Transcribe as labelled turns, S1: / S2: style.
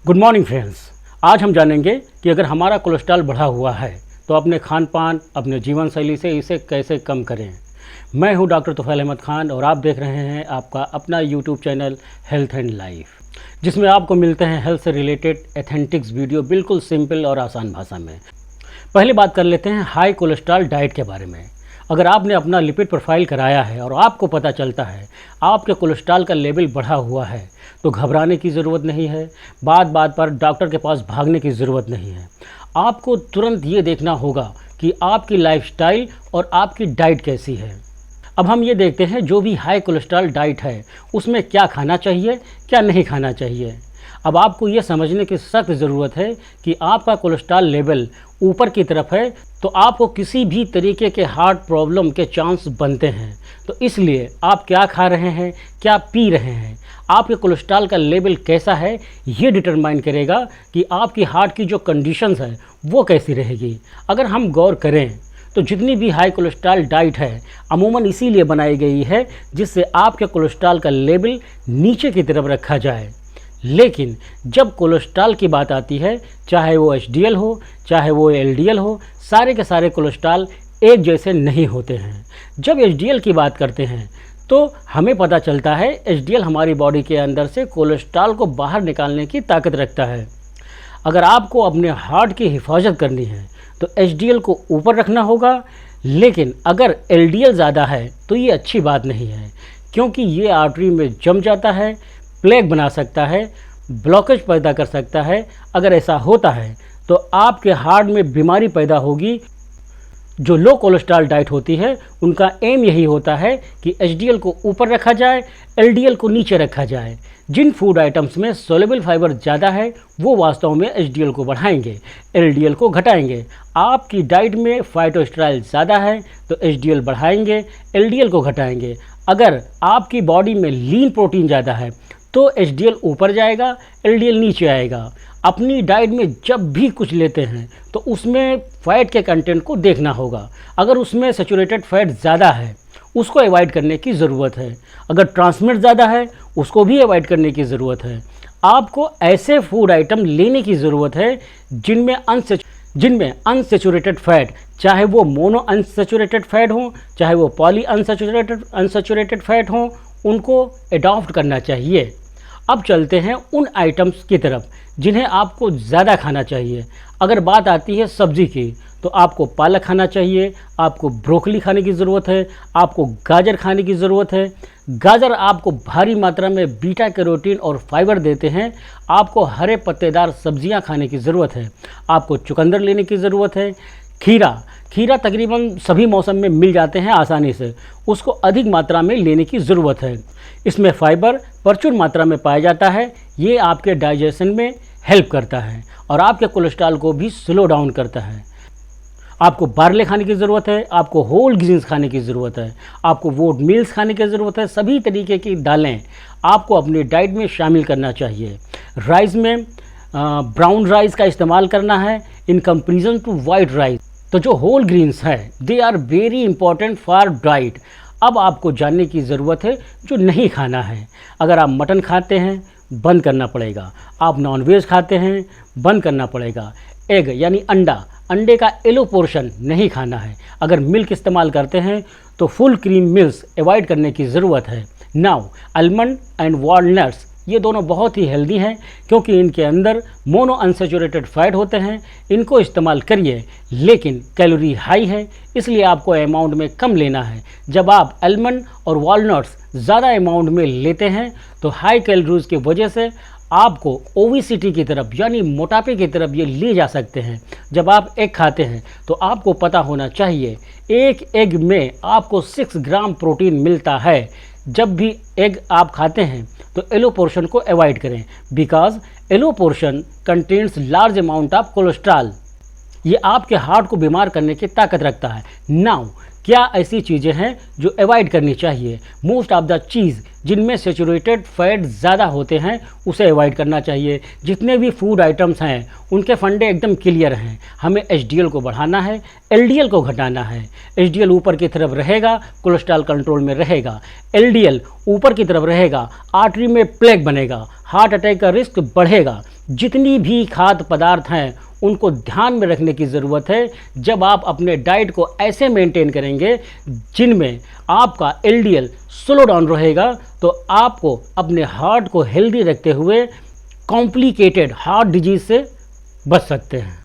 S1: Good morning friends. आज हम जानेंगे कि अगर हमारा कोलेस्ट्रॉल बढ़ा हुआ है तो अपने खान पान, अपने जीवन शैली से इसे कैसे कम करें। मैं हूं डॉक्टर तुफैल अहमद खान और आप देख रहे हैं आपका अपना YouTube channel health and life, जिसमें आपको मिलते हैं हेल्थ से रिलेटेड एथेंटिक्स वीडियो बिल्कुल सिंपल और आसान भाषा में। पहले बात कर लेते हैं हाई कोलेस्ट्रॉल डाइट के बारे में। अगर आपने अपना लिपिड प्रोफाइल कराया है और आपको पता चलता है आपके कोलेस्ट्रॉल का लेवल बढ़ा हुआ है तो घबराने की ज़रूरत नहीं है, बात बात पर डॉक्टर के पास भागने की ज़रूरत नहीं है। आपको तुरंत ये देखना होगा कि आपकी लाइफस्टाइल और आपकी डाइट कैसी है। अब हम ये देखते हैं जो भी हाई कोलेस्ट्रॉल डाइट है उसमें क्या खाना चाहिए, क्या नहीं खाना चाहिए। अब आपको ये समझने की सख्त ज़रूरत है कि आपका कोलेस्ट्रॉल लेवल ऊपर की तरफ है तो आपको किसी भी तरीके के हार्ट प्रॉब्लम के चांस बनते हैं। तो इसलिए आप क्या खा रहे हैं, क्या पी रहे हैं, आपके कोलेस्ट्रॉल का लेवल कैसा है, ये डिटरमाइन करेगा कि आपकी हार्ट की जो कंडीशंस है वो कैसी रहेगी। अगर हम गौर करें तो जितनी भी हाई कोलेस्ट्रॉल डाइट है अमूमन इसीलिए बनाई गई है जिससे आपके कोलेस्ट्रॉल का लेवल नीचे की तरफ रखा जाए। लेकिन जब कोलेस्ट्रॉल की बात आती है, चाहे वो एचडीएल हो चाहे वो एलडीएल हो, सारे के सारे कोलेस्ट्रॉल एक जैसे नहीं होते हैं। जब एचडीएल की बात करते हैं तो हमें पता चलता है एचडीएल हमारी बॉडी के अंदर से कोलेस्ट्रॉल को बाहर निकालने की ताकत रखता है। अगर आपको अपने हार्ट की हिफाजत करनी है तो एचडीएल को ऊपर रखना होगा, लेकिन अगर एलडीएल ज़्यादा है तो ये अच्छी बात नहीं है, क्योंकि ये आर्टरी में जम जाता है, प्लेग बना सकता है, ब्लॉकेज पैदा कर सकता है। अगर ऐसा होता है तो आपके हार्ट में बीमारी पैदा होगी। जो लो कोलेस्ट्रॉल डाइट होती है उनका एम यही होता है कि एचडीएल को ऊपर रखा जाए, एलडीएल को नीचे रखा जाए। जिन फूड आइटम्स में सोल्युबल फाइबर ज़्यादा है वो वास्तव में एचडीएल को बढ़ाएंगे, एलडीएल को घटाएंगे। आपकी डाइट में फाइटोस्टेरॉल ज़्यादा है तो एचडीएल बढ़ाएंगे, एलडीएल को घटाएंगे। अगर आपकी बॉडी में लीन प्रोटीन ज़्यादा है तो एचडीएल ऊपर जाएगा, एलडीएल नीचे आएगा। अपनी डाइट में जब भी कुछ लेते हैं तो उसमें फ़ैट के कंटेंट को देखना होगा। अगर उसमें सैचुरेटेड फैट ज़्यादा है उसको अवॉइड करने की ज़रूरत है। अगर ट्रांसमिट ज़्यादा है उसको भी अवॉइड करने की ज़रूरत है। आपको ऐसे फूड आइटम लेने की ज़रूरत है जिनमें अनसैचुरेटेड फैट, चाहे वो मोनो अनसैचुरेटेड फैट हो चाहे वो पॉली अनसैचुरेटेड फैट हो, उनको अडॉप्ट करना चाहिए। अब चलते हैं उन आइटम्स की तरफ जिन्हें आपको ज़्यादा खाना चाहिए। अगर बात आती है सब्ज़ी की तो आपको पालक खाना चाहिए, आपको ब्रोकली खाने की ज़रूरत है, आपको गाजर खाने की ज़रूरत है। गाजर आपको भारी मात्रा में बीटा कैरोटीन और फाइबर देते हैं। आपको हरे पत्तेदार सब्जियां खाने की ज़रूरत है। आपको चुकंदर लेने की ज़रूरत है। खीरा तकरीबन सभी मौसम में मिल जाते हैं आसानी से, उसको अधिक मात्रा में लेने की ज़रूरत है। इसमें फाइबर प्रचुर मात्रा में पाया जाता है। ये आपके डाइजेशन में हेल्प करता है और आपके कोलेस्ट्रॉल को भी स्लो डाउन करता है। आपको बार्ले खाने की ज़रूरत है, आपको होल ग्रीन्स खाने की ज़रूरत है, आपको वोट मील्स खाने की ज़रूरत है। सभी तरीके की दालें आपको अपनी डाइट में शामिल करना चाहिए। राइस में ब्राउन राइस का इस्तेमाल करना है in comparison to white rice. तो जो होल ग्रीन्स हैं they are very important for diet. अब आपको जानने की ज़रूरत है जो नहीं खाना है। अगर आप मटन खाते हैं बंद करना पड़ेगा, आप नॉनवेज खाते हैं बंद करना पड़ेगा। एग यानी अंडे का येलो पोर्शन नहीं खाना है। अगर मिल्क इस्तेमाल करते हैं तो फुल क्रीम मिल्क अवॉइड करने की ज़रूरत है। नाउ आलमंड एंड वॉलनट्स ये दोनों बहुत ही हेल्दी हैं क्योंकि इनके अंदर मोनो अनसैचुरेटेड फैट होते हैं। इनको इस्तेमाल करिए, लेकिन कैलोरी हाई है इसलिए आपको अमाउंट में कम लेना है। जब आप आलमंड और वॉलनट्स ज़्यादा अमाउंट में लेते हैं तो हाई कैलोरीज की वजह से आपको ओबेसिटी की तरफ यानी मोटापे की तरफ ये ले जा सकते हैं। जब आप एग खाते हैं तो आपको पता होना चाहिए एक एग में आपको 6 ग्राम प्रोटीन मिलता है। जब भी एग आप खाते हैं तो येलो पोर्शन को अवॉइड करें, because yellow portion contains large amount of cholesterol. ये आपके हार्ट को बीमार करने की ताकत रखता है। नाउ क्या ऐसी चीज़ें हैं जो अवॉइड करनी चाहिए। मोस्ट ऑफ द चीज़ जिनमें सैचुरेटेड फैट ज़्यादा होते हैं उसे अवॉइड करना चाहिए। जितने भी फूड आइटम्स हैं उनके फंडे एकदम क्लियर हैं। हमें एचडीएल को बढ़ाना है, एलडीएल को घटाना है। एचडीएल ऊपर की तरफ रहेगा, कोलेस्ट्रॉल कंट्रोल में रहेगा। एलडीएल ऊपर की तरफ रहेगा, आर्टरी में प्लेग बनेगा, हार्ट अटैक का रिस्क बढ़ेगा। जितनी भी खाद्य पदार्थ हैं उनको ध्यान में रखने की ज़रूरत है। जब आप अपने डाइट को ऐसे मेंटेन करेंगे जिनमें आपका एलडीएल स्लो डाउन रहेगा, तो आपको अपने हार्ट को हेल्दी रखते हुए कॉम्प्लिकेटेड हार्ट डिजीज़ से बच सकते हैं।